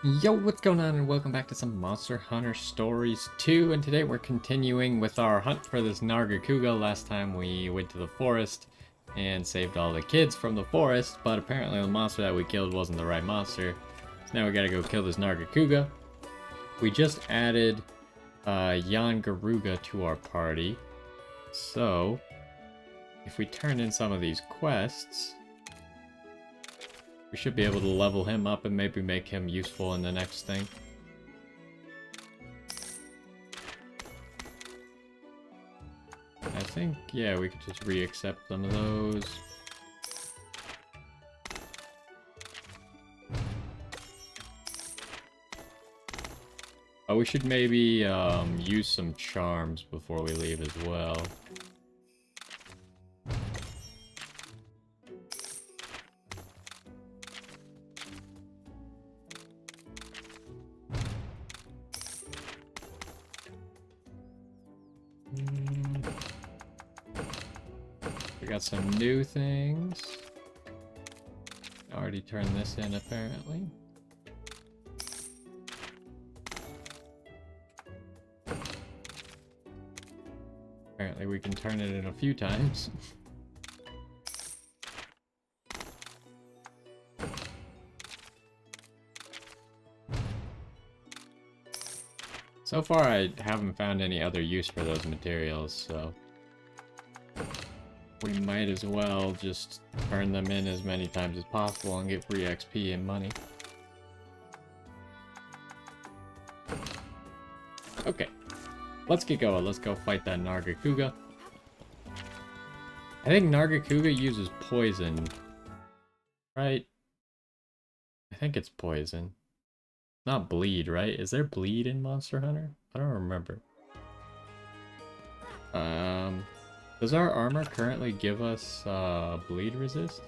Yo, what's going on, and welcome back to some Monster Hunter Stories 2, and today we're continuing with our hunt for this Nargacuga. Last time we went to the forest and saved all the kids from the forest, but apparently the monster that we killed wasn't the right monster. So now we gotta go kill this Nargacuga. We just added Garuga to our party, so if we turn in some of these quests, we should be able to level him up and maybe make him useful in the next thing. I think, yeah, we could just re-accept some of those. Oh, we should maybe use some charms before we leave as well. We got some new things. Already turned this in, apparently. Apparently we can turn it in a few times. So far I haven't found any other use for those materials, so we might as well just turn them in as many times as possible and get free XP and money. Okay, let's get going. Let's go fight that Nargacuga. I think Nargacuga uses poison, right? I think it's poison. Not bleed, right? Is there bleed in Monster Hunter? I don't remember. Does our armor currently give us bleed resist?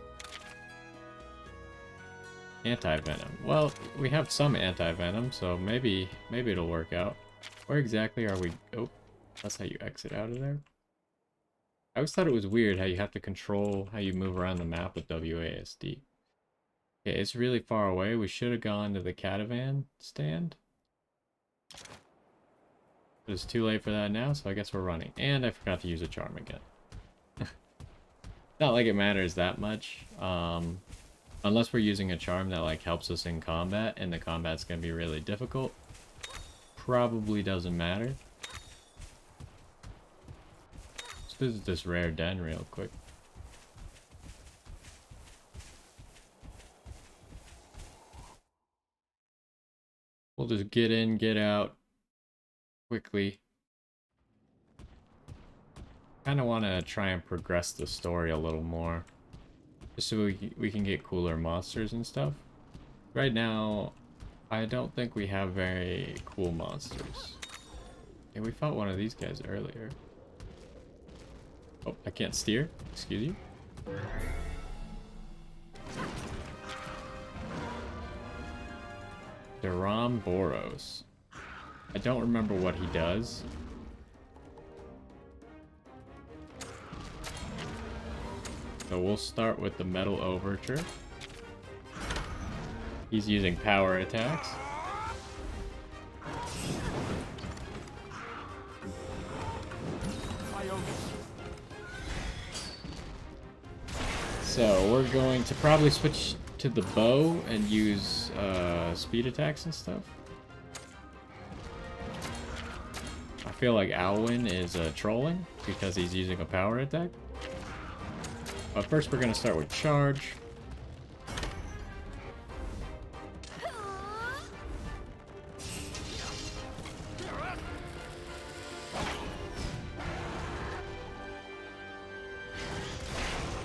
Anti-venom. Well, we have some anti-venom, so maybe it'll work out. Where exactly are we? Oh, that's how you exit out of there. I always thought it was weird how you have to control how you move around the map with WASD. Okay, it's really far away. We should have gone to the caravan stand. But it's too late for that now, so I guess we're running. And I forgot to use a charm again. Not like it matters that much. Unless we're using a charm that like helps us in combat, and the combat's gonna be really difficult. Probably doesn't matter. Let's visit this rare den real quick. We'll just get in, get out quickly. Kind of want to try and progress the story a little more, just so we can get cooler monsters and stuff. Right now, I don't think we have very cool monsters. Yeah, we fought one of these guys earlier. Oh, I can't steer. Excuse you. Duram Boros. I don't remember what he does. So we'll start with the Metal Overture. He's using power attacks. So we're going to probably switch to the bow and use speed attacks and stuff. I feel like Alwyn is trolling because he's using a power attack. But first we're going to start with charge.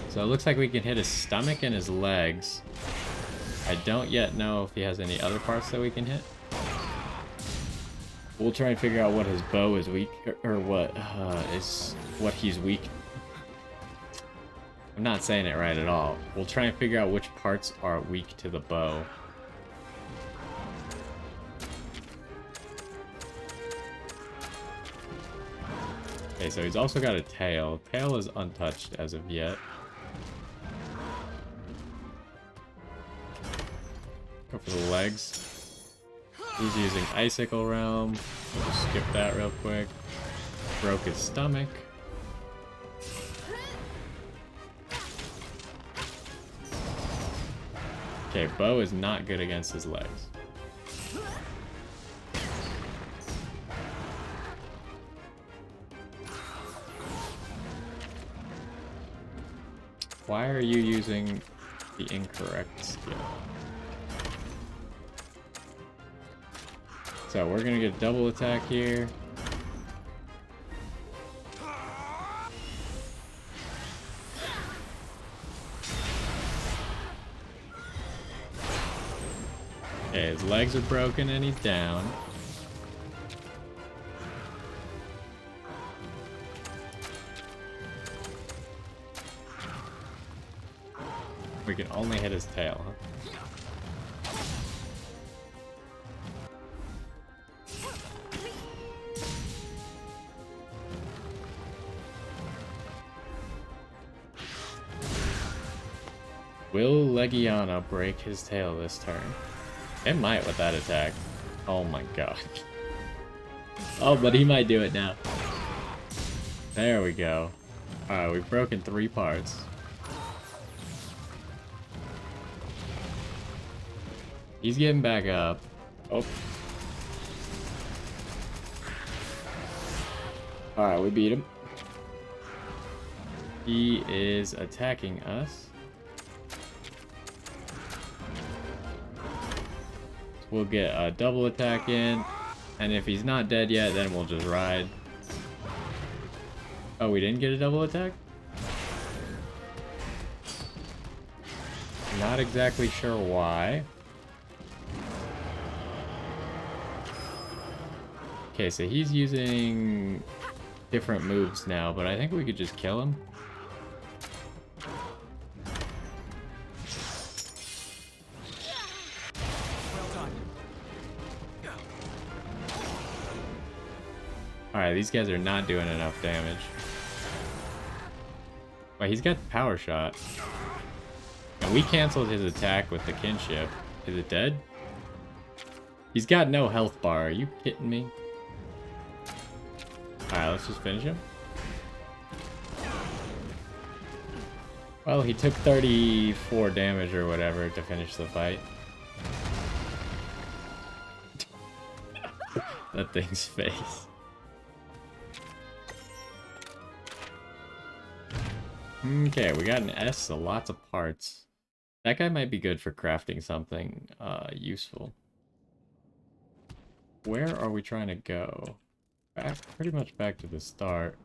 So it looks like we can hit his stomach and his legs. I don't yet know if he has any other parts that we can hit. We'll try and figure out what his bow is weak, or what he's weak. I'm not saying it right at all. We'll try and figure out which parts are weak to the bow. Okay, so he's also got a tail. Tail is untouched as of yet. Go for the legs. He's using Icicle Realm. We'll just skip that real quick. Broke his stomach. Okay, Bo is not good against his legs. Why are you using the incorrect skill? So we're gonna get a double attack here. Okay, his legs are broken and he's down. We can only hit his tail, huh? Will Legiana break his tail this turn? It might with that attack. Oh my god. Oh, but he might do it now. There we go. Alright, we've broken 3 parts. He's getting back up. Oh. Alright, we beat him. He is attacking us. We'll get a double attack in. And if he's not dead yet, then we'll just ride. Oh, we didn't get a double attack? Not exactly sure why. Okay, so he's using different moves now, but I think we could just kill him. Alright, these guys are not doing enough damage. Wait, he's got power shot. And we canceled his attack with the kinship. Is it dead? He's got no health bar. Are you kidding me? Alright, let's just finish him. Well, he took 34 damage or whatever to finish the fight. That thing's face. Okay, we got an S, so lots of parts. That guy might be good for crafting something useful. Where are we trying to go? Back, pretty much back to the start.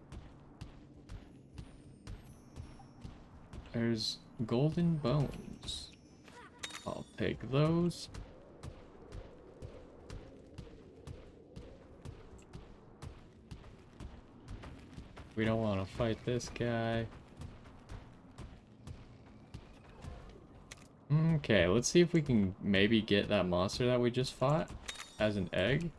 There's golden bones. I'll take those. We don't want to fight this guy. Okay, let's see if we can maybe get that monster that we just fought as an egg.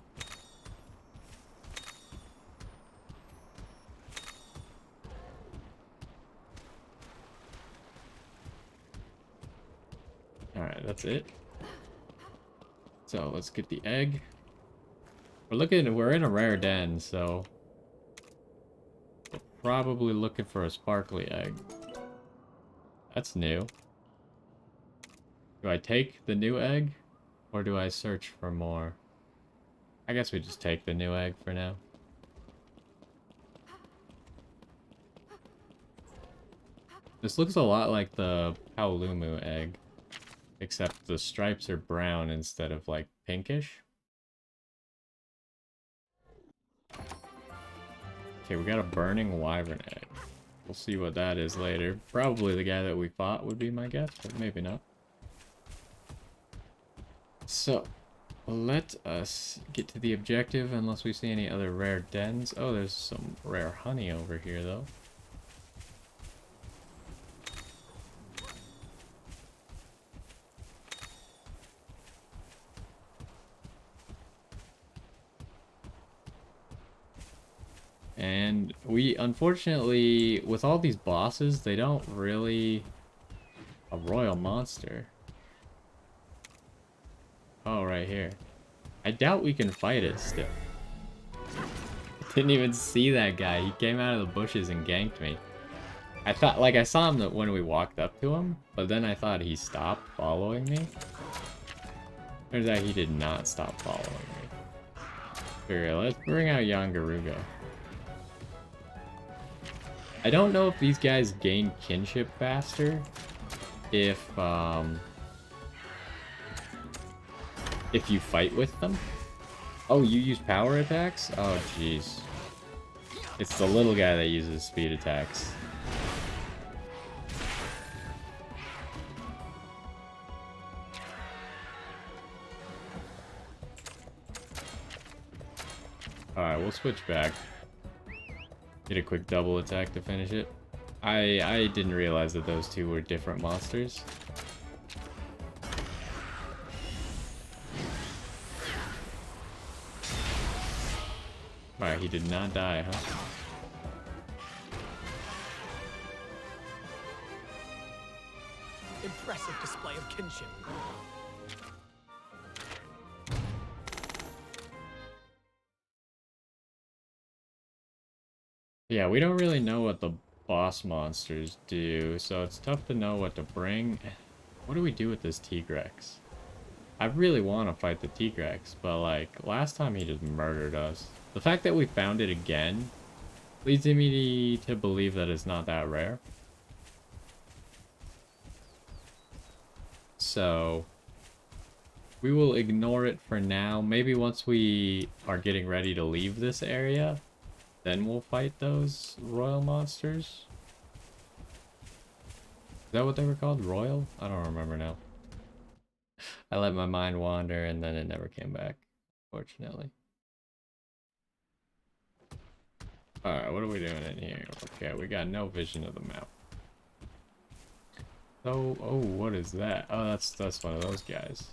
Alright, that's it. So let's get the egg. We're in a rare den, so we're probably looking for a sparkly egg. That's new. Do I take the new egg, or do I search for more? I guess we just take the new egg for now. This looks a lot like the Paolumu egg, except the stripes are brown instead of like pinkish. Okay, we got a burning wyvern egg. We'll see what that is later. Probably the guy that we fought would be my guess, but maybe not. So, let us get to the objective unless we see any other rare dens. Oh, there's some rare honey over here, though. And we, unfortunately, with all these bosses, they don't really... A royal monster. Oh, right here. I doubt we can fight it still. Didn't even see that guy. He came out of the bushes and ganked me. I thought, like, I saw him when we walked up to him, but then I thought he stopped following me. Turns out he did not stop following me. Here, let's bring out Nargacuga. I don't know if these guys gain kinship faster if you fight with them. Oh, you use power attacks? Oh, jeez. It's the little guy that uses speed attacks. Alright, we'll switch back. Get a quick double attack to finish it. I didn't realize that those two were different monsters. Alright, he did not die, huh? Impressive display of kinship. Yeah, we don't really know what the boss monsters do, so it's tough to know what to bring. What do we do with this Tigrex? I really want to fight the Tigrex, but like, last time he just murdered us. The fact that we found it again leads me to believe that it's not that rare. So, we will ignore it for now. Maybe once we are getting ready to leave this area, then we'll fight those royal monsters. Is that what they were called? Royal? I don't remember now. I let my mind wander and then it never came back, fortunately. Alright, what are we doing in here? Okay, we got no vision of the map. So, oh, what is that? Oh, that's one of those guys.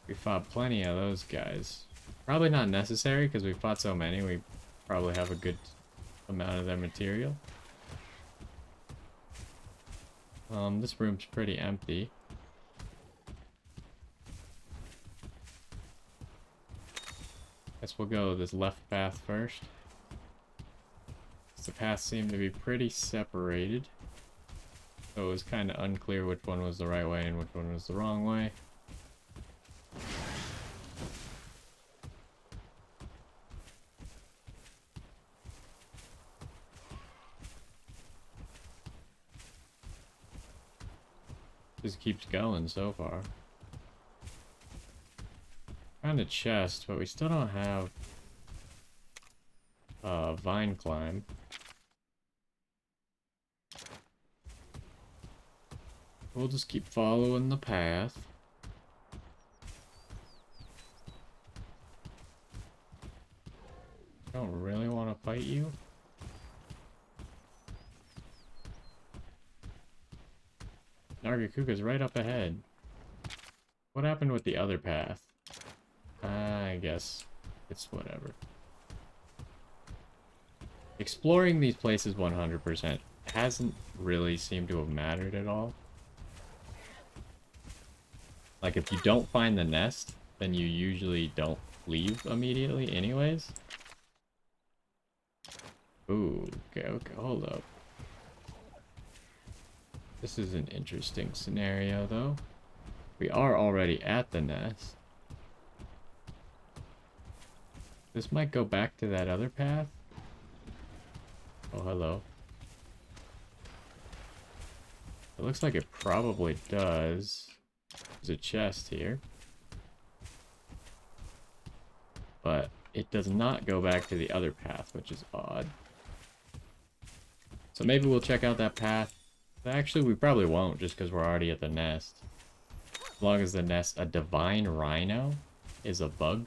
We fought plenty of those guys. Probably not necessary because we fought so many, we probably have a good amount of their material. This room's pretty empty. Guess we'll go this left path first. The paths seem to be pretty separated. So it was kind of unclear which one was the right way and which one was the wrong way. Just keeps going so far. Found a chest, but we still don't have vine climb. We'll just keep following the path. Don't really want to fight you. Nargacuga's right up ahead. What happened with the other path? I guess it's whatever. Exploring these places 100% hasn't really seemed to have mattered at all. Like, if you don't find the nest, then you usually don't leave immediately anyways. Ooh, okay, hold up. This is an interesting scenario, though. We are already at the nest. This might go back to that other path. Oh, hello. It looks like it probably does. There's a chest here. But it does not go back to the other path, which is odd. So maybe we'll check out that path. Actually, we probably won't, just because we're already at the nest. As long as the nest, a divine rhino, is a bug.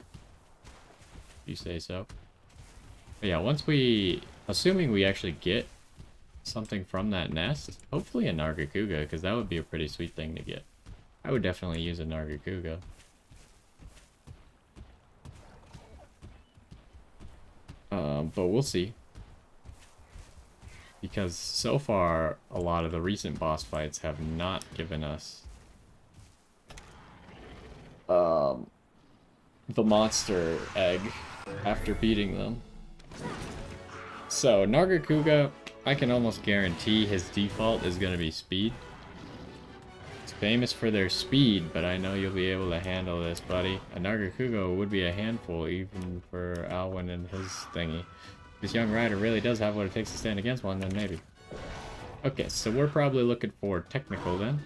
If you say so. But yeah, once we... Assuming we actually get something from that nest, hopefully a Nargacuga, because that would be a pretty sweet thing to get. I would definitely use a Nargacuga. But we'll see. Because so far, a lot of the recent boss fights have not given us the monster egg after beating them. So, Nargacuga, I can almost guarantee his default is going to be speed. It's famous for their speed, but I know you'll be able to handle this, buddy. A Nargacuga would be a handful even for Alwyn and his thingy. If this young rider really does have what it takes to stand against one, then maybe. Okay, so we're probably looking for technical then.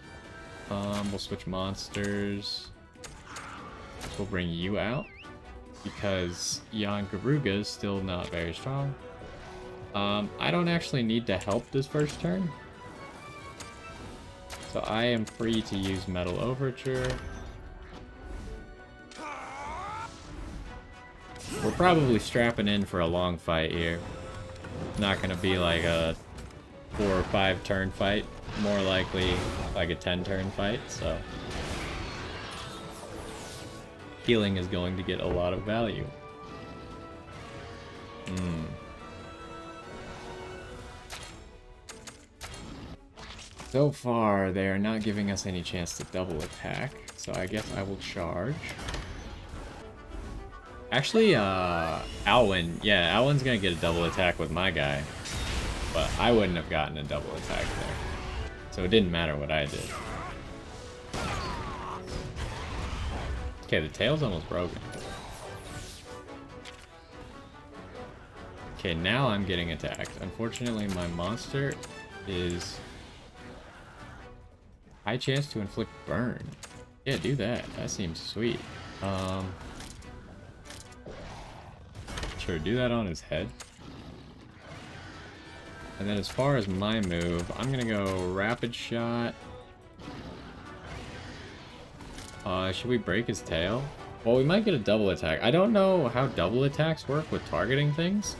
We'll switch monsters. We'll bring you out because Nargacuga is still not very strong. I don't actually need to help this first turn. So I am free to use Metal Overture. We're probably strapping in for a long fight here. Not gonna be like a 4 or 5 turn fight. More likely like a 10 turn fight, so healing is going to get a lot of value. So far, they are not giving us any chance to double attack, so I guess I will charge. Actually, Alwyn, yeah, Alwyn's gonna get a double attack with my guy, but I wouldn't have gotten a double attack there, so it didn't matter what I did. Okay, the tail's almost broken. Okay, now I'm getting attacked. Unfortunately, my monster is high chance to inflict burn. Yeah, do that. That seems sweet. Sure, do that on his head. And then as far as my move, I'm gonna go rapid shot. Should we break his tail? Well, we might get a double attack. I don't know how double attacks work with targeting things.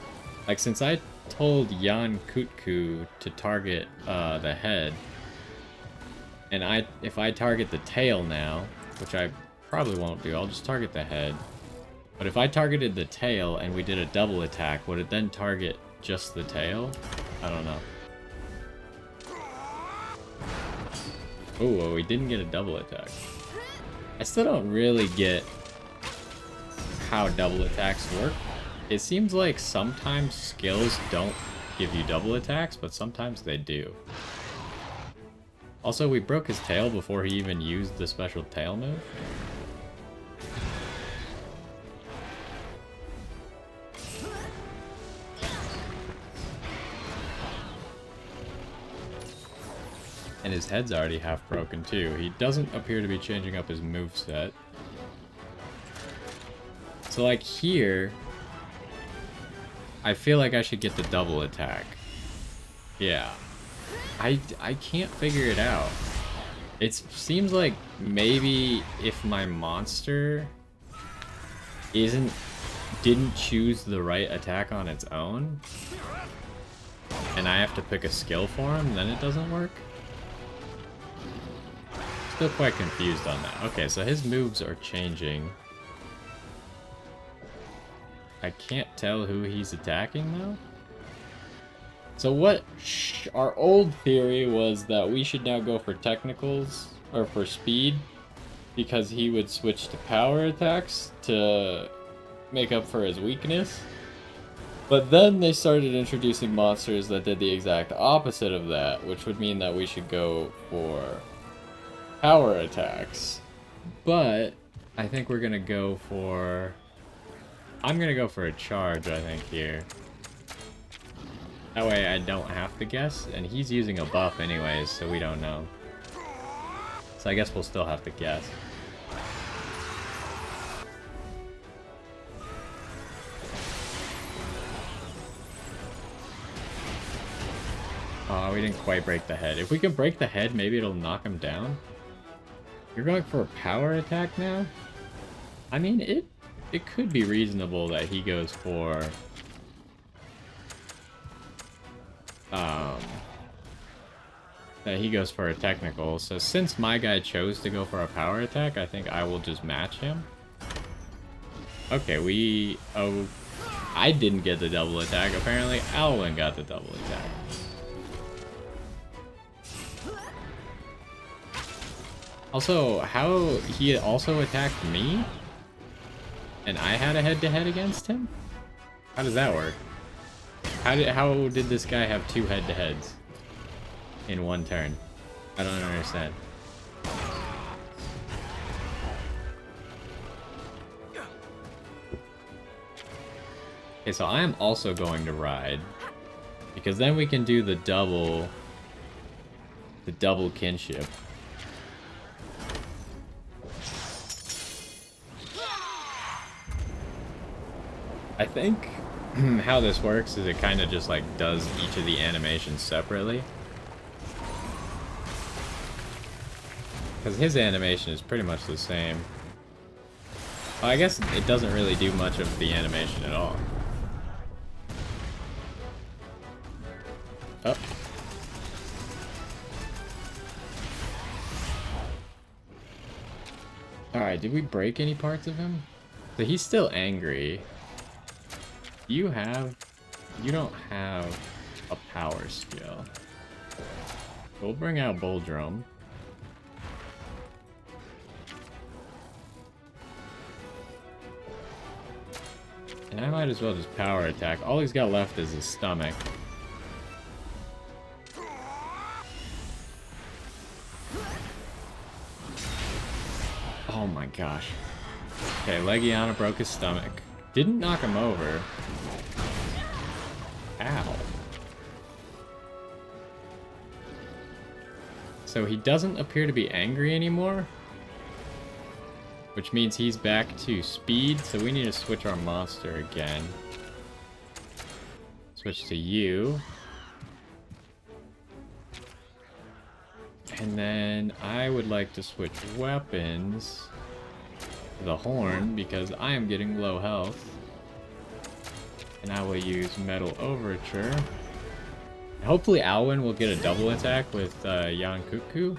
Like, since I told Nargacuga to target the head, and if I target the tail now, which I probably won't do, I'll just target the head. But if I targeted the tail and we did a double attack, would it then target just the tail? I don't know. Oh, well, we didn't get a double attack. I still don't really get how double attacks work. It seems like sometimes skills don't give you double attacks, but sometimes they do. Also, we broke his tail before he even used the special tail move. And his head's already half broken too. He doesn't appear to be changing up his moveset. So like here, I feel like I should get the double attack. Yeah. I can't figure it out. It seems like maybe if my monster didn't choose the right attack on its own, and I have to pick a skill for him, then it doesn't work. Still quite confused on that. Okay, so his moves are changing. I can't tell who he's attacking though. So what our old theory was that we should now go for technicals, or for speed, because he would switch to power attacks to make up for his weakness. But then they started introducing monsters that did the exact opposite of that, which would mean that we should go for power attacks. But I think we're gonna go for... I'm gonna go for a charge, I think, here. That way I don't have to guess, and he's using a buff anyways, so we don't know. So I guess we'll still have to guess. We didn't quite break the head. If we can break the head, maybe it'll knock him down. You're going for a power attack now? I mean, it could be reasonable that he goes for... that he goes for a technical. So since my guy chose to go for a power attack, I think I will just match him. Okay, oh, I didn't get the double attack. Apparently, Alwyn got the double attack. Also, how he also attacked me? And I had a head-to-head against him? How does that work? How did this guy have 2 head-to-heads in 1 turn? I don't understand. Okay, so I am also going to ride. Because then we can do the double kinship. I think how this works is it kind of just like does each of the animations separately. Because his animation is pretty much the same. Well, I guess it doesn't really do much of the animation at all. Oh. Alright, did we break any parts of him? So he's still angry. You don't have a power skill. We'll bring out Bull Drum. And I might as well just power attack. All he's got left is his stomach. Oh my gosh. Okay, Legiana broke his stomach. Didn't knock him over. Ow. So he doesn't appear to be angry anymore. Which means he's back to speed, so we need to switch our monster again. Switch to you. And then I would like to switch weapons to the horn because I am getting low health. And I will use Metal Overture. Hopefully Alwyn will get a double attack with Nargacuga.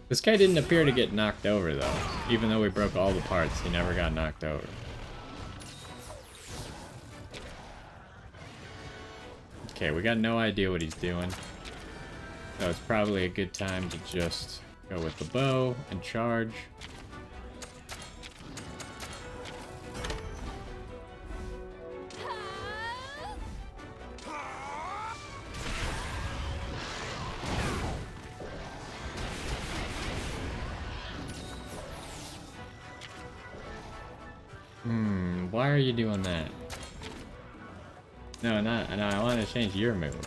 This guy didn't appear to get knocked over, though. Even though we broke all the parts, he never got knocked over. Okay, we got no idea what he's doing. So it's probably a good time to just go with the bow and charge. Why are you doing that? No, I want to change your move.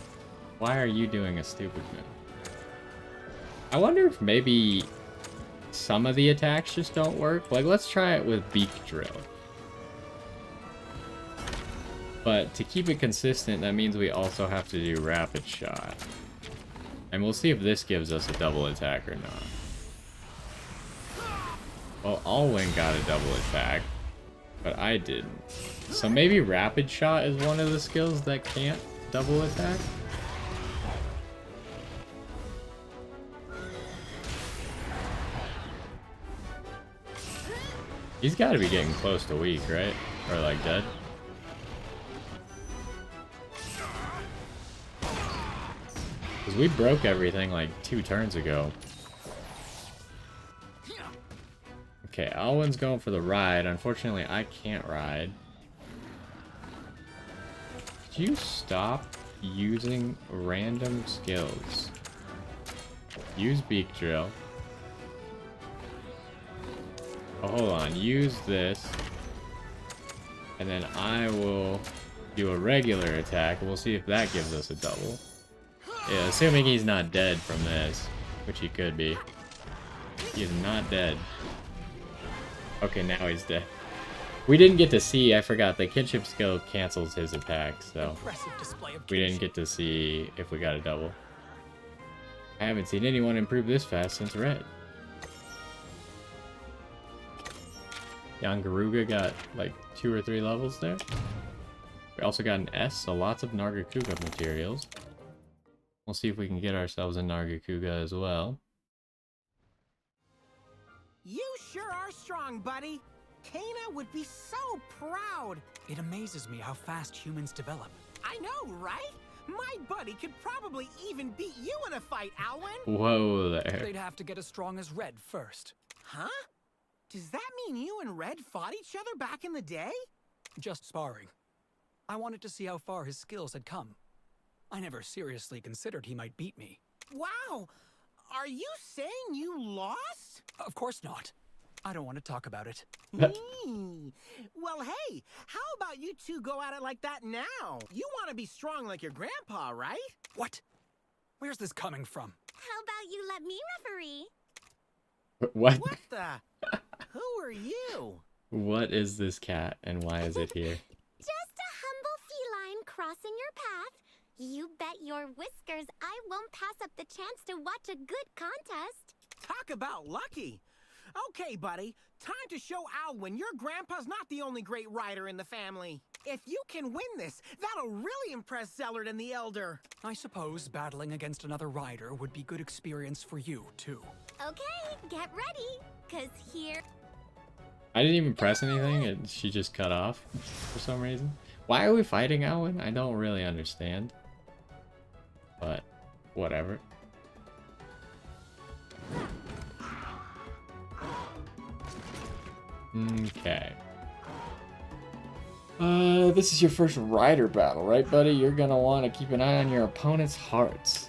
Why are you doing a stupid move? I wonder if maybe some of the attacks just don't work. Like, let's try it with Beak Drill. But to keep it consistent, that means we also have to do Rapid Shot. And we'll see if this gives us a double attack or not. Well, Alwyn got a double attack, but I didn't. So maybe Rapid Shot is one of the skills that can't double attack? He's got to be getting close to weak, right? Or like dead. Because we broke everything like 2 turns ago. Okay, Alwyn's going for the ride. Unfortunately, I can't ride. Could you stop using random skills? Use Beak Drill. Oh, hold on. Use this. And then I will do a regular attack. We'll see if that gives us a double. Yeah, assuming he's not dead from this, which he could be. He is not dead. Okay, now he's dead. We didn't get to see, I forgot, the kinship skill cancels his attack, so we didn't get to see if we got a double. I haven't seen anyone improve this fast since Red. Nargacuga got like 2 or 3 levels there. We also got an S, so lots of Nargacuga materials. We'll see if we can get ourselves a Nargacuga as well. You sure are strong, buddy. Kana would be so proud. It amazes me how fast humans develop. I know, right? My buddy could probably even beat you in a fight, Alwyn. Whoa there. They'd have to get as strong as Red first. Huh? Does that mean you and Red fought each other back in the day? Just sparring. I wanted to see how far his skills had come. I never seriously considered he might beat me. Wow. Are you saying you lost? Of course not. I don't want to talk about it. Well, hey, how about you two go at it like that now? You want to be strong like your grandpa, right? What? Where's this coming from? How about you let me referee? What? What the? Who are you? What is this cat and why is it here? Just a humble feline crossing your path. You bet your whiskers I won't pass up the chance to watch a good contest. Talk about lucky. Okay, buddy, time to show Alwyn your grandpa's not the only great rider in the family. If you can win this, that'll really impress Zellert and the Elder. I suppose battling against another rider would be good experience for you, too. Okay, get ready, 'cause here... I didn't even press anything and she just cut off for some reason. Why are we fighting Alwyn? I don't really understand. But, whatever. Okay. This is your first rider battle, right, buddy? You're gonna want to keep an eye on your opponent's hearts.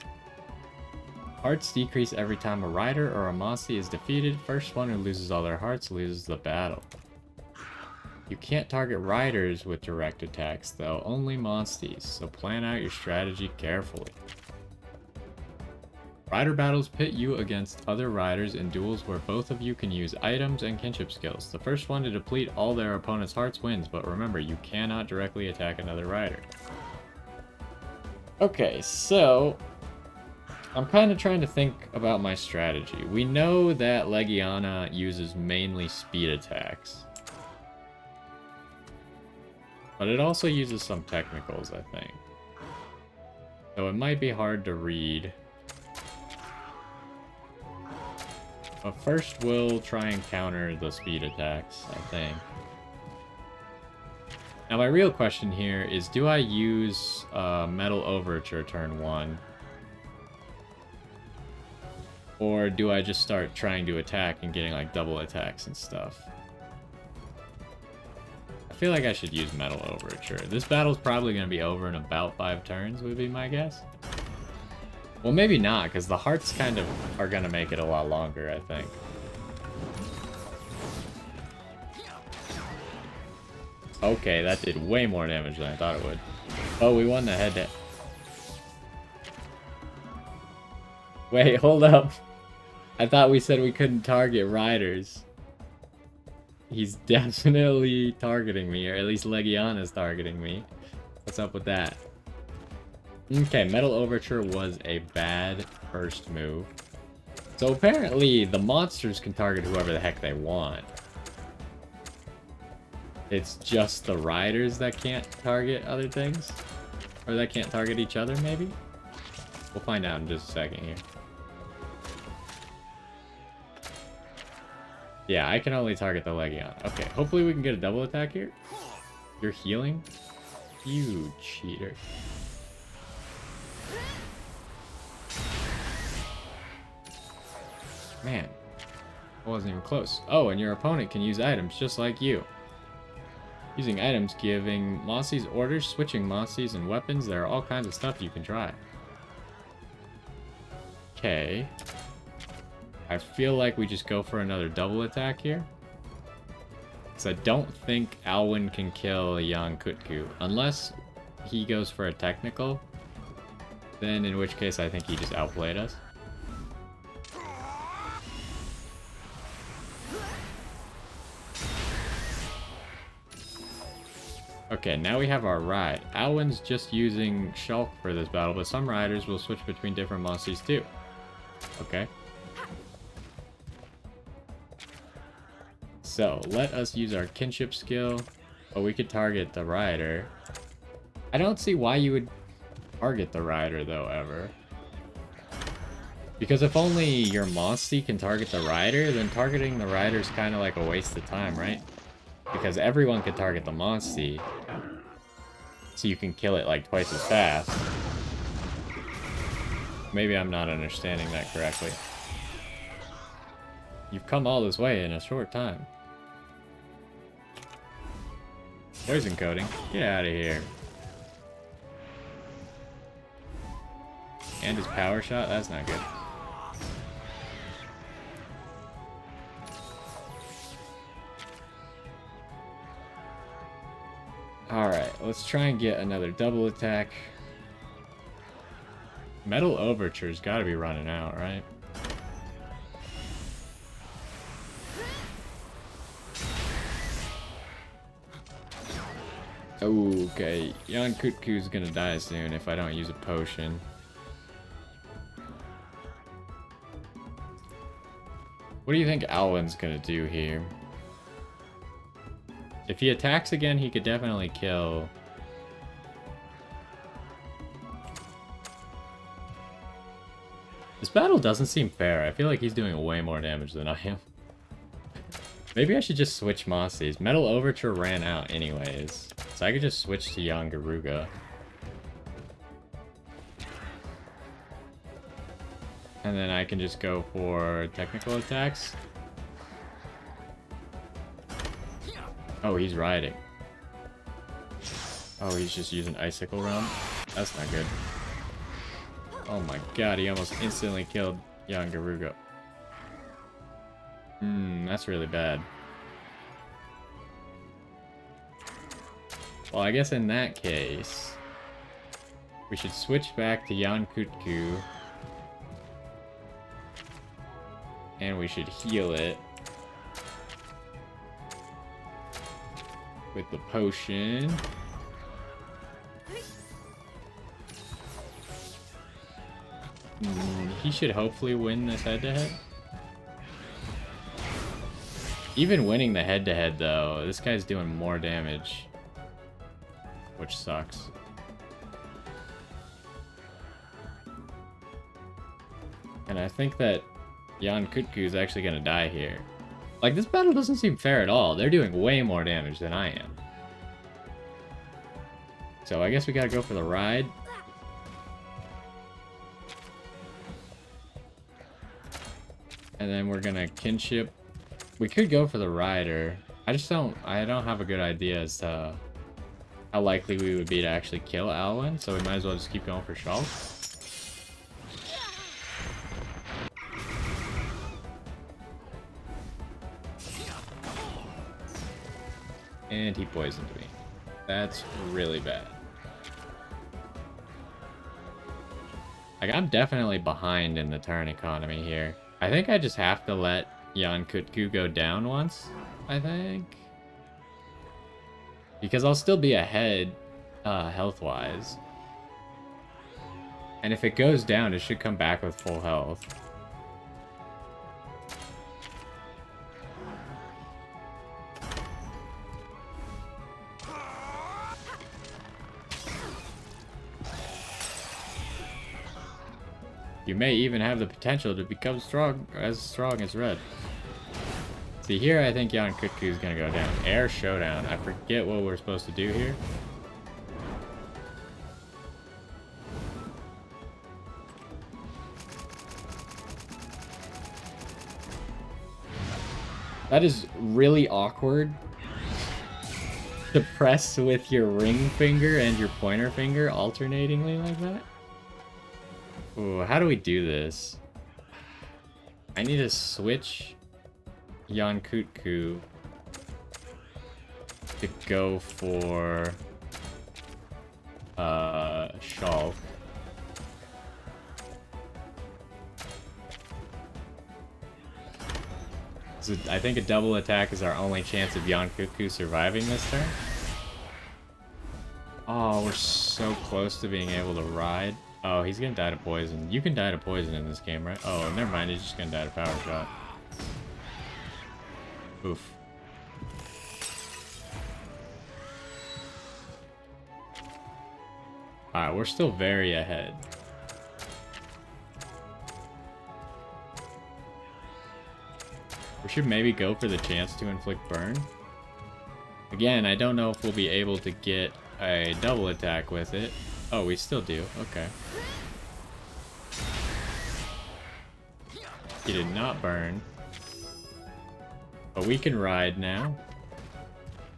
Hearts decrease every time a rider or a Mossy is defeated. First one who loses all their hearts loses the battle. You can't target riders with direct attacks, though, only Monsties, so plan out your strategy carefully. Rider battles pit you against other riders in duels where both of you can use items and kinship skills. The first one to deplete all their opponent's hearts wins, but remember, you cannot directly attack another rider. Okay, so I'm kind of trying to think about my strategy. We know that Legiana uses mainly speed attacks, but it also uses some technicals, I think. So it might be hard to read. But first we'll try and counter the speed attacks, I think. Now my real question here is, do I use Metal Overture turn 1? Or do I just start trying to attack and getting like double attacks and stuff? I feel like I should use Metal Overture. This battle's probably going to be over in about 5 turns, would be my guess. Well, maybe not, because the hearts kind of are going to make it a lot longer, I think. Okay, that did way more damage than I thought it would. Oh, we won the head-to-head. Wait, hold up. I thought we said we couldn't target riders. He's definitely targeting me, or at least Legiana's targeting me. What's up with that? Okay, Metal Overture was a bad first move. So apparently the monsters can target whoever the heck they want. It's just the riders that can't target other things? Or that can't target each other, maybe? We'll find out in just a second here. Yeah, I can only target the Legion. Okay, hopefully we can get a double attack here. You're healing? You cheater. Man, it wasn't even close. Oh, and your opponent can use items just like you. Using items, giving Mossies orders, switching Mossies and weapons, there are all kinds of stuff you can try. Okay. I feel like we just go for another double attack here. Because I don't think Alwyn can kill Nargacuga unless he goes for a technical. Then in which case I think he just outplayed us. Okay, now we have our ride. Alwyn's just using Shulk for this battle, but some riders will switch between different Mossies too. Okay. So, let us use our kinship skill. Oh, we could target the rider. I don't see why you would target the rider, though, ever. Because if only your Mossie can target the rider, then targeting the rider is kind of like a waste of time, right? Because everyone could target the Mossie, so you can kill it like twice as fast. Maybe I'm not understanding that correctly. You've come all this way in a short time. Poison coating. Get out of here. And his power shot? That's not good. Alright, let's try and get another double attack. Metal Overture's gotta be running out, right? Okay, Nargacuga's gonna die soon if I don't use a potion. What do you think Alwyn's gonna do here? If he attacks again, he could definitely kill. This battle doesn't seem fair. I feel like he's doing way more damage than I am. Maybe I should just switch Mossies. Metal Overture ran out anyways. So I could just switch to Nargacuga. And then I can just go for technical attacks. Oh, he's riding. Oh, he's just using Icicle Realm? That's not good. Oh my god, he almost instantly killed Nargacuga. That's really bad. Well, I guess in that case, we should switch back to Nargacuga. And we should heal it with the potion. He should hopefully win this head-to-head. Even winning the head-to-head, though, this guy's doing more damage. Which sucks. And I think that Nargacuga is actually going to die here. Like, this battle doesn't seem fair at all. They're doing way more damage than I am. So I guess we got to go for the ride. And then we're going to kinship. We could go for the rider. I don't have a good idea as to how likely we would be to actually kill Alwyn, so we might as well just keep going for Shulk. And he poisoned me. That's really bad. Like, I'm definitely behind in the turn economy here. I think I just have to let Nargacuga go down once, I think. Because I'll still be ahead, health-wise. And if it goes down, it should come back with full health. You may even have the potential to become as strong as Red. See, here I think Nargacuga is going to go down. Air Showdown. I forget what we're supposed to do here. That is really awkward. To press with your ring finger and your pointer finger alternatingly like that. Ooh, how do we do this? I need to switch Nargacuga to go for Shulk. So I think a double attack is our only chance of Nargacuga surviving this turn. Oh, we're so close to being able to ride. Oh, he's gonna die to poison. You can die to poison in this game, right? Oh, never mind. He's just gonna die to power shot. Oof. Alright, we're still very ahead. We should maybe go for the chance to inflict burn. Again, I don't know if we'll be able to get a double attack with it. Oh, we still do. Okay. He did not burn. But we can ride now.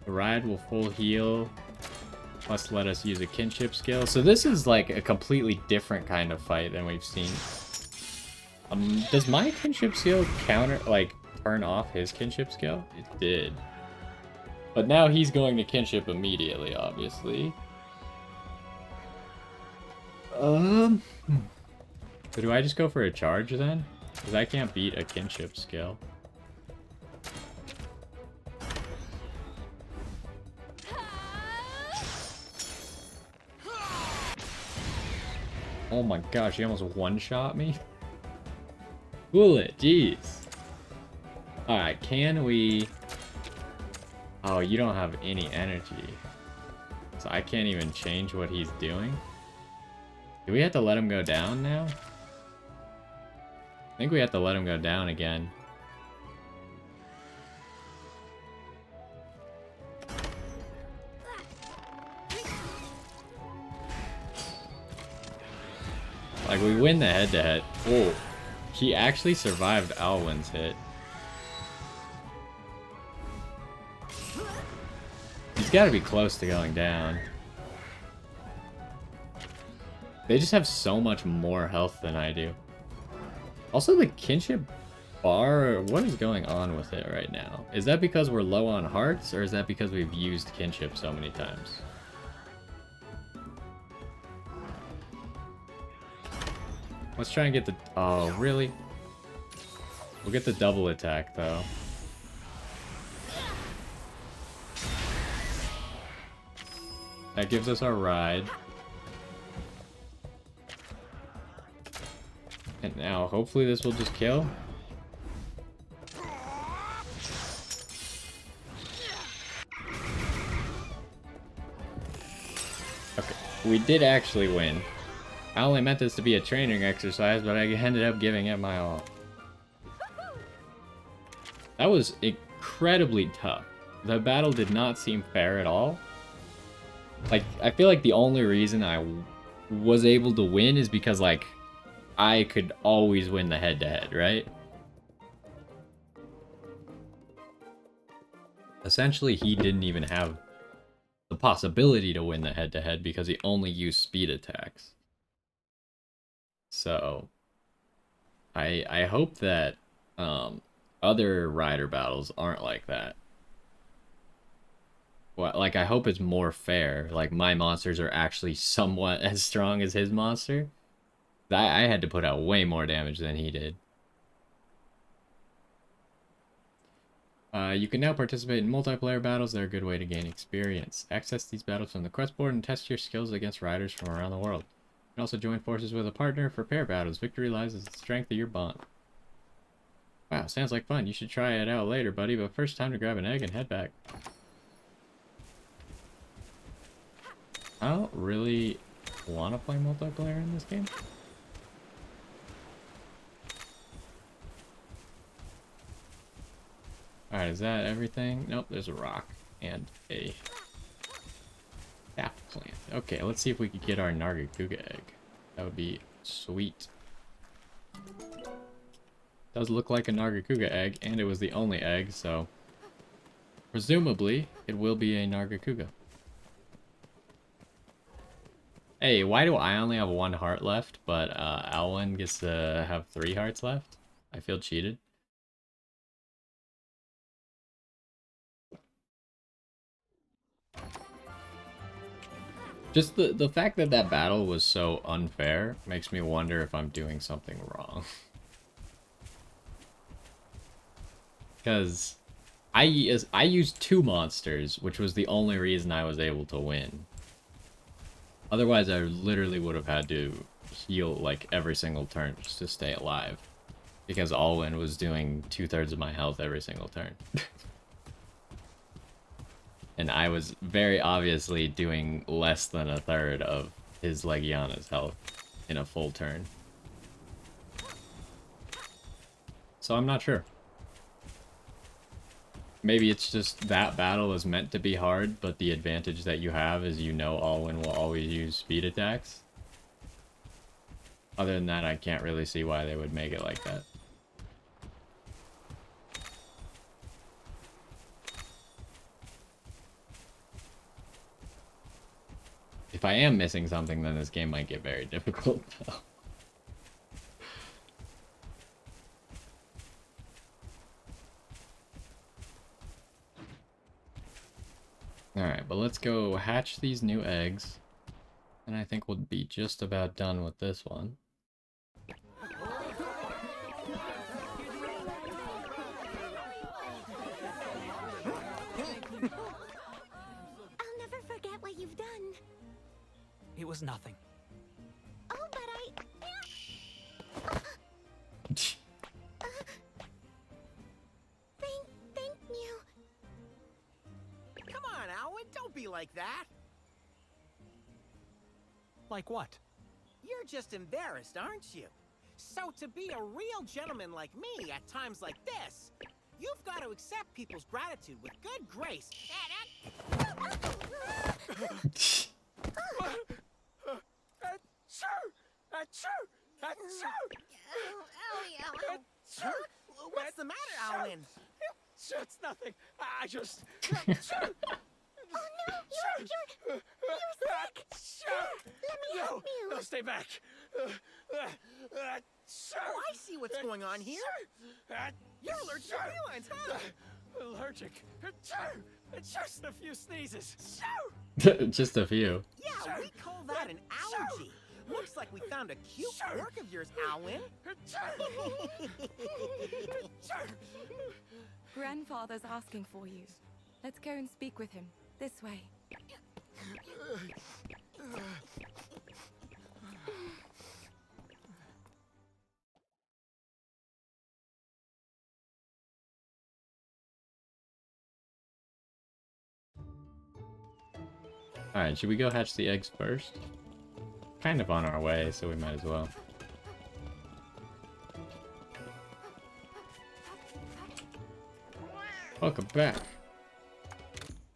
The ride will full heal. Plus let us use a kinship skill. So this is like a completely different kind of fight than we've seen. Does my kinship skill turn off his kinship skill? It did. But now he's going to kinship immediately, obviously. So do I just go for a charge then? Because I can't beat a kinship skill. Oh my gosh, he almost one-shot me. Cool it, jeez. Alright, can we... Oh, you don't have any energy. So I can't even change what he's doing. Do we have to let him go down now? I think we have to let him go down again. Like, we win the head-to-head. Oh, he actually survived Alwyn's hit. He's got to be close to going down. They just have so much more health than I do. Also, the kinship bar, what is going on with it right now? Is that because we're low on hearts, or is that because we've used kinship so many times? Let's try and get the... Oh, really? We'll get the double attack, though. That gives us our ride. And now, hopefully this will just kill. Okay, we did actually win. I only meant this to be a training exercise, but I ended up giving it my all. That was incredibly tough. The battle did not seem fair at all. Like, I feel like the only reason I was able to win is because, like, I could always win the head-to-head, right? Essentially, he didn't even have the possibility to win the head-to-head because he only used speed attacks. So, I hope that other rider battles aren't like that. Well, like, I hope it's more fair. Like, my monsters are actually somewhat as strong as his monster. I had to put out way more damage than he did. You can now participate in multiplayer battles. They're a good way to gain experience. Access these battles from the quest board and test your skills against riders from around the world. You can also join forces with a partner for pair battles. Victory lies in the strength of your bond. Wow, sounds like fun. You should try it out later, buddy, but first time to grab an egg and head back. I don't really want to play multiplayer in this game. Alright, is that everything? Nope, there's a rock and a sap plant. Okay, let's see if we could get our Nargacuga egg. That would be sweet. Does look like a Nargacuga egg, and it was the only egg, so presumably it will be a Nargacuga. Hey, why do I only have 1 heart left, but Alwyn gets to have 3 hearts left? I feel cheated. Just the fact that that battle was so unfair makes me wonder if I'm doing something wrong. Because I used 2 monsters, which was the only reason I was able to win. Otherwise, I literally would have had to heal like every single turn just to stay alive. Because Alwyn was doing 2/3 of my health every single turn. And I was very obviously doing less than 1/3 of his Legiana's health in a full turn. So I'm not sure. Maybe it's just that battle is meant to be hard, but the advantage that you have is you know Alwyn will always use speed attacks. Other than that, I can't really see why they would make it like that. If I am missing something, then this game might get very difficult, though. Alright, but let's go hatch these new eggs. And I think we'll be just about done with this one. I'll never forget what you've done. It was nothing. Oh, but thank you. Come on, Alwyn, don't be like that. Like what? You're just embarrassed, aren't you? So to be a real gentleman like me at times like this, you've got to accept people's gratitude with good grace. What's the matter, Alwyn? It's nothing. I just... Oh no, you're sick. Let me help you. No, stay back. Oh, I see what's going on here. You're allergic to felines, huh? Allergic. Just a few sneezes. Just a few. Yeah, we call that an allergy. Looks like we found a cute quirk of yours, Alwyn. Grandfather's asking for you. Let's go and speak with him. This way. Alright, should we go hatch the eggs first? Kind of on our way, so we might as well. Welcome back.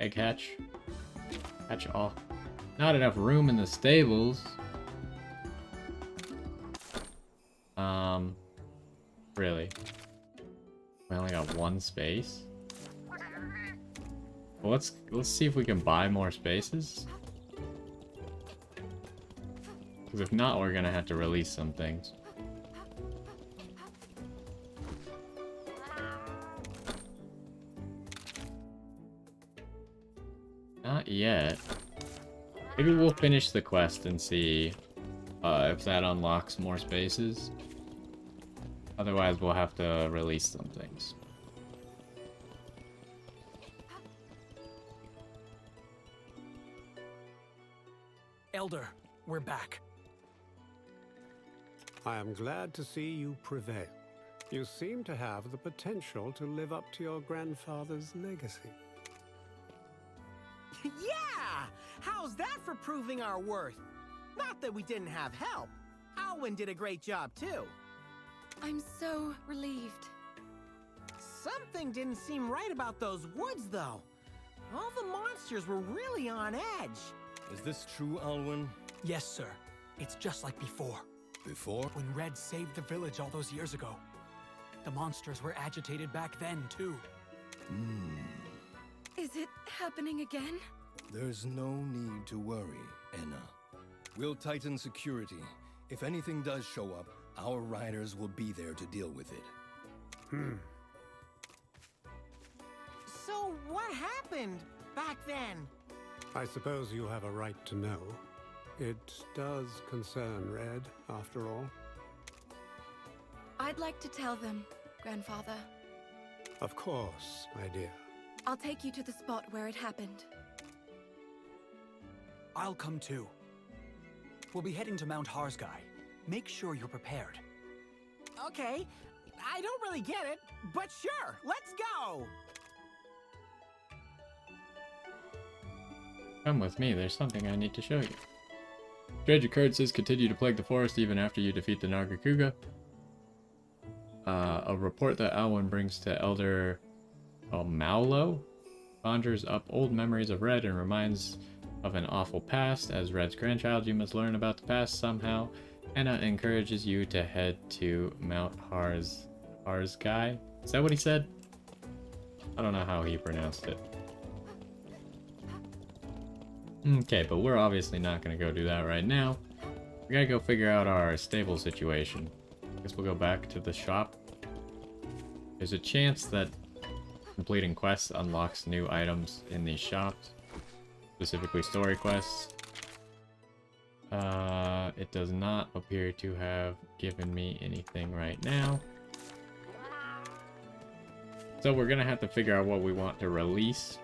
Egg hatch. Hatch all. Not enough room in the stables. Really? We only got one space? Well, let's see if we can buy more spaces. Because if not, we're gonna have to release some things. Not yet. Maybe we'll finish the quest and see if that unlocks more spaces. Otherwise, we'll have to release some things. Elder, we're back. I am glad to see you prevail. You seem to have the potential to live up to your grandfather's legacy. Yeah! How's that for proving our worth? Not that we didn't have help. Alwyn did a great job, too. I'm so relieved. Something didn't seem right about those woods, though. All the monsters were really on edge. Is this true, Alwyn? Yes, sir. It's just like before. Before? When Red saved the village all those years ago. The monsters were agitated back then, too. Is it happening again? There's no need to worry, Enna. We'll tighten security. If anything does show up, our riders will be there to deal with it. So what happened back then? I suppose you have a right to know. It does concern Red, after all. I'd like to tell them, Grandfather. Of course, my dear. I'll take you to the spot where it happened. I'll come too. We'll be heading to Mount Harzgai. Make sure you're prepared. Okay, I don't really get it, but sure, let's go! Come with me, there's something I need to show you. Strange occurrences continue to plague the forest even after you defeat the Nargacuga. A report that Alwyn brings to Elder Maulo conjures up old memories of Red and reminds of an awful past. As Red's grandchild, you must learn about the past somehow. Enna encourages you to head to Mount Harzgai. Is that what he said? I don't know how he pronounced it. Okay, but we're obviously not gonna go do that right now. We gotta go figure out our stable situation. Guess we'll go back to the shop. There's a chance that completing quests unlocks new items in these shops, specifically story quests. It does not appear to have given me anything right now. So we're gonna have to figure out what we want to release.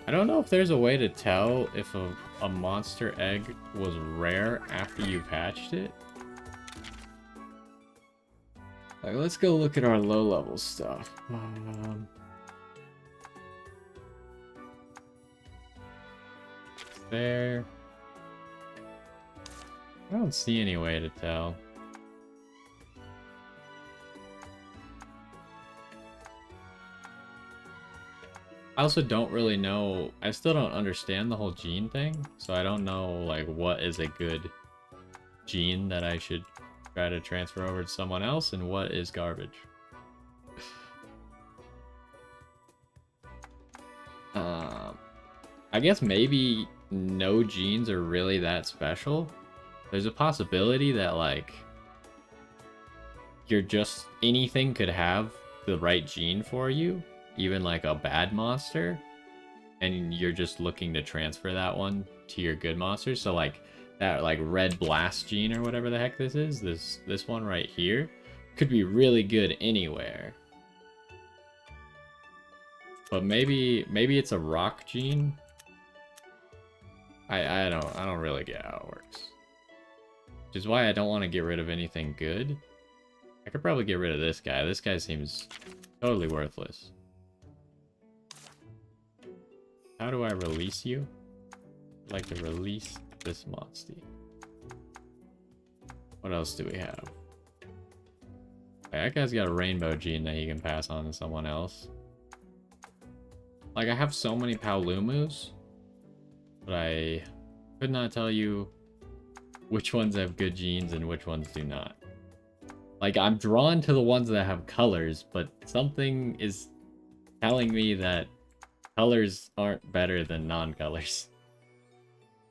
I don't know if there's a way to tell if a monster egg was rare after you've hatched it. Like, let's go look at our low-level stuff. There. I don't see any way to tell. I also don't really know, I still don't understand the whole gene thing, so I don't know, like, what is a good gene that I should try to transfer over to someone else, and what is garbage. I guess maybe no genes are really that special. There's a possibility that, like, anything could have the right gene for you, even like a bad monster, and you're just looking to transfer that one to your good monster. So like that like red blast gene or whatever the heck this is, this one right here could be really good anywhere. But maybe it's a rock gene. I don't really get how it works. Which is why I don't want to get rid of anything good. I could probably get rid of this guy. This guy seems totally worthless. How do I release you? I'd like to release this monster. What else do we have? Okay, that guy's got a rainbow gene that he can pass on to someone else. Like, I have so many Paolumus, but I could not tell you which ones have good genes and which ones do not. Like, I'm drawn to the ones that have colors, but something is telling me that colors aren't better than non-colors.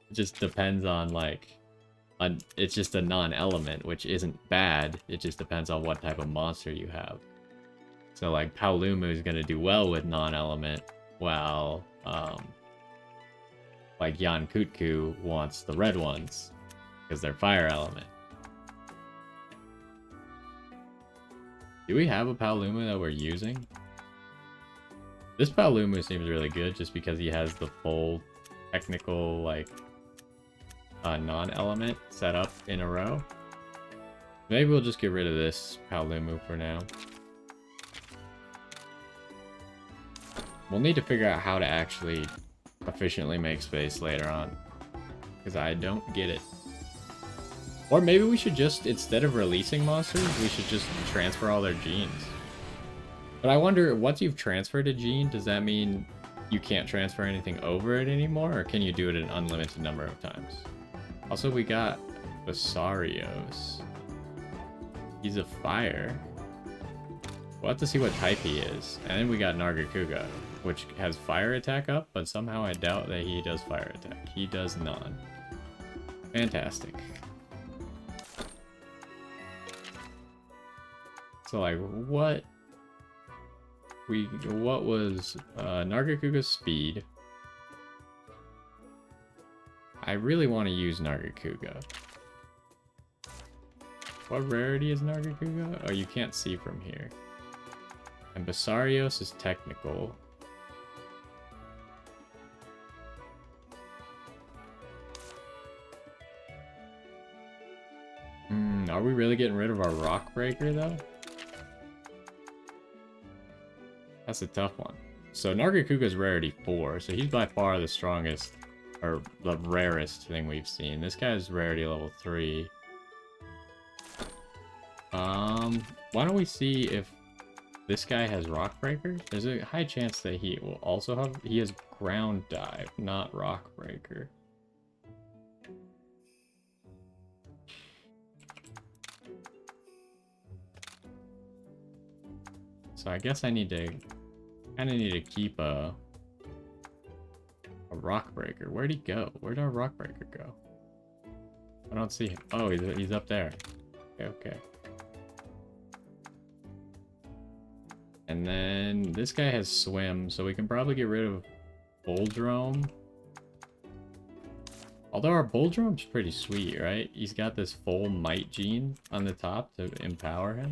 It just depends on, like, it's just a non-element, which isn't bad. It just depends on what type of monster you have. So, like, Paolumu is going to do well with non-element, while, like, Yankutku wants the red ones, because they're fire element. Do we have a Paolumu that we're using? This Paolumu seems really good just because he has the full technical, like, non-element set up in a row. Maybe we'll just get rid of this Paolumu for now. We'll need to figure out how to actually efficiently make space later on, because I don't get it. Or maybe we should just, instead of releasing monsters, we should just transfer all their genes. But I wonder, once you've transferred a gene, does that mean you can't transfer anything over it anymore? Or can you do it an unlimited number of times? Also, we got Basarios. He's a fire. We'll have to see what type he is. And then we got Nargacuga, which has fire attack up, but somehow I doubt that he does fire attack. He does none. Fantastic. So, like, what was Nargacuga's speed? I really want to use Nargacuga. What rarity is Nargacuga? Oh, you can't see from here. And Basarios is technical. Are we really getting rid of our Rock Breaker, though? That's a tough one. So Nargacuga's rarity 4, so he's by far the strongest, or the rarest thing we've seen. This guy's rarity level 3. Why don't we see if this guy has Rock Breaker? There's a high chance that he will also have... He has Ground Dive, not Rock Breaker. So I guess I need to... kind of need to keep a rock breaker. Where'd he go? Where'd our rock breaker go? I don't see him. Oh, he's up there. Okay. And then this guy has swim, so we can probably get rid of Bulldrome. Although our Bulldrome's pretty sweet, right? He's got this full might gene on the top to empower him.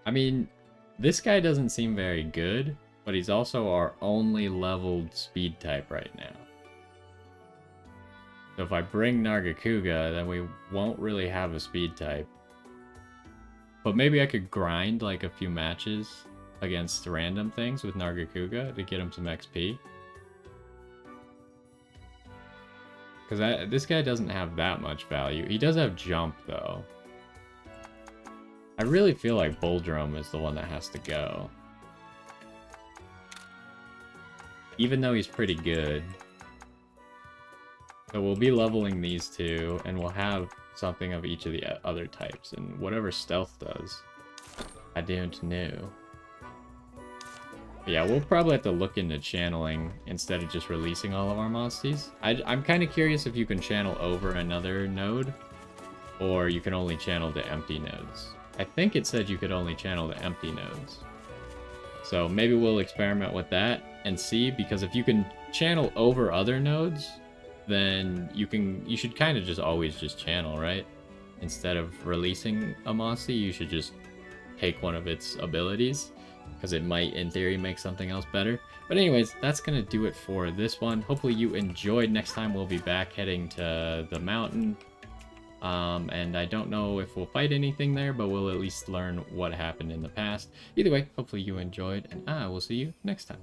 I mean, this guy doesn't seem very good, but he's also our only leveled speed type right now. So if I bring Nargacuga, then we won't really have a speed type. But maybe I could grind like a few matches against random things with Nargacuga to get him some XP. Because this guy doesn't have that much value. He does have jump, though. I really feel like Bulldrome is the one that has to go. Even though he's pretty good. So we'll be leveling these two, and we'll have something of each of the other types. And whatever Stealth does, I don't know. But yeah, we'll probably have to look into channeling instead of just releasing all of our monsties. I'm kind of curious if you can channel over another node, or you can only channel to empty nodes. I think it said you could only channel to empty nodes. So maybe we'll experiment with that and see, because if you can channel over other nodes, then you should kind of just always just channel, right? Instead of releasing a monstie, you should just take one of its abilities, because it might, in theory, make something else better. But anyways, that's going to do it for this one. Hopefully you enjoyed. Next time we'll be back heading to the mountain. And I don't know if we'll fight anything there, but we'll at least learn what happened in the past. Either way, hopefully you enjoyed, and I will see you next time.